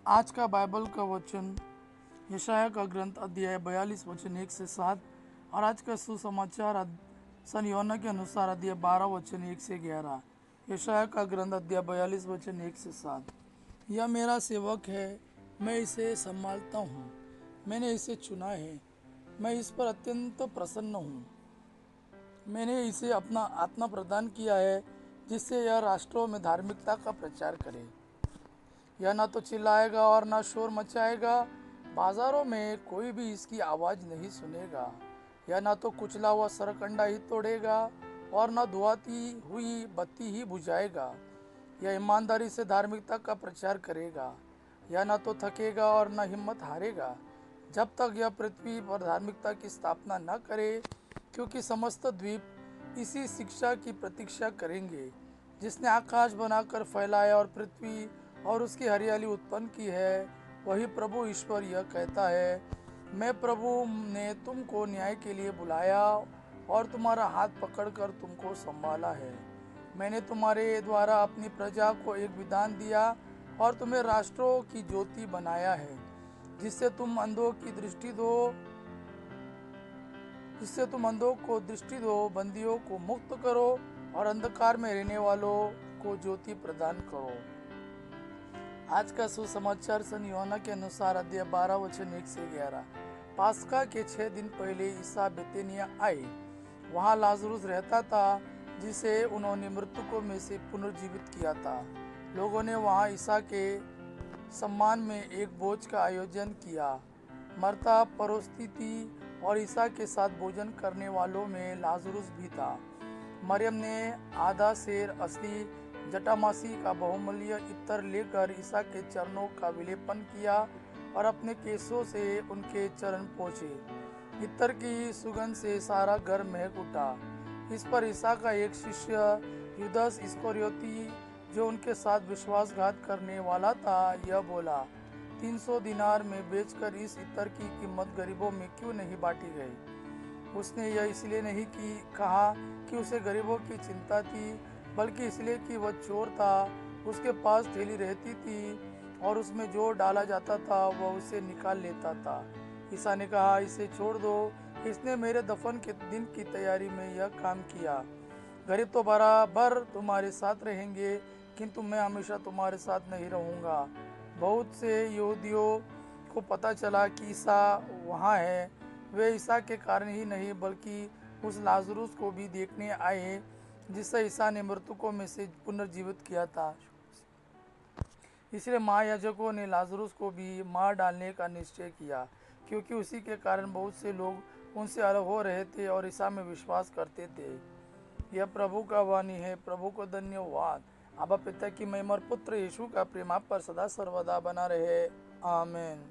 आज का बाइबल का वचन यशाया का ग्रंथ अध्याय 42 वचन 1 से 7 और आज का सुसमाचार सन यूहन्ना के अनुसार अध्याय 12 वचन 1 से 11। यशाया का ग्रंथ अध्याय 42 वचन 1 से 7। यह मेरा सेवक है, मैं इसे संभालता हूँ, मैंने इसे चुना है, मैं इस पर अत्यंत प्रसन्न हूँ। मैंने इसे अपना आत्मा प्रदान किया है जिससे यह राष्ट्रों में धार्मिकता का प्रचार करे। यह ना तो चिल्लाएगा और ना शोर मचाएगा, बाजारों में कोई भी इसकी आवाज़ नहीं सुनेगा। यह ना तो कुचला हुआ सरकंडा ही तोड़ेगा और ना धुआती हुई बत्ती ही बुझाएगा। यह ईमानदारी से धार्मिकता का प्रचार करेगा। यह ना तो थकेगा और ना हिम्मत हारेगा जब तक यह पृथ्वी पर धार्मिकता की स्थापना न करे, क्योंकि समस्त द्वीप इसी शिक्षा की प्रतीक्षा करेंगे जिसने आकाश बनाकर फैलाया और पृथ्वी और उसकी हरियाली उत्पन्न की है। वही प्रभु ईश्वर यह कहता है, मैं प्रभु ने तुमको न्याय के लिए बुलाया और तुम्हारा हाथ पकड़कर तुमको संभाला है। मैंने तुम्हारे द्वारा अपनी प्रजा को एक विधान दिया और तुम्हें राष्ट्रों की ज्योति बनाया है, जिससे तुम अंधों को दृष्टि दो, बंदियों को मुक्त करो और अंधकार में रहने वालों को ज्योति प्रदान करो। आज का सुसमाचार सन यूहन्ना के अनुसार अध्याय 12 वचन 1 से 11। पास्का के 6 दिन पहले ईसा बेतनिया आए। वहाँ लाजरुस रहता था जिसे उन्होंने मृतकों में से पुनर्जीवित किया था। लोगों ने वहाँ ईसा के सम्मान में एक भोज का आयोजन किया। मर्ता परोसती थी और ईसा के साथ भोजन करने वालों में लाजरुस भी था। मरियम ने आधा सेर असली जटामासी का बहुमूल्य इत्र लेकर ईसा के चरणों का विलेपन किया और अपने केसों से उनके चरण पोंछे। इत्र की सुगंध से सारा घर महक उठा। इस पर ईसा का एक शिष्य यूदास इस्करियोती, जो उनके साथ विश्वासघात करने वाला था, यह बोला, 300 दिनार में बेचकर इस इत्र की कीमत गरीबों में क्यों नहीं बांटी गई। उसने यह इसलिए नहीं कहा कि उसे गरीबों की चिंता थी, बल्कि इसलिए कि वह चोर था। उसके पास थैली रहती थी और उसमें जो डाला जाता था वह उसे निकाल लेता था। ईसा ने कहा, इसे छोड़ दो, इसने मेरे दफन के दिन की तैयारी में यह काम किया। गरीब तो बराबर तुम्हारे साथ रहेंगे, किंतु मैं हमेशा तुम्हारे साथ नहीं रहूँगा। बहुत से यहूदियों को पता चला कि ईसा वहाँ है। वे ईसा के कारण ही नहीं बल्कि उस लाजरुस को भी देखने आए जिसे ईसा ने मृतकों में से पुनर्जीवित किया था। इसलिए महायाजकों ने लाजरुस को भी मार डालने का निश्चय किया, क्योंकि उसी के कारण बहुत से लोग उनसे अलग हो रहे थे और ईसा में विश्वास करते थे। यह प्रभु का वाणी है। प्रभु को धन्यवाद। आबा पिता की महिमा और पुत्र यीशु का प्रेम आप पर सदा सर्वदा बना रहे। आमीन।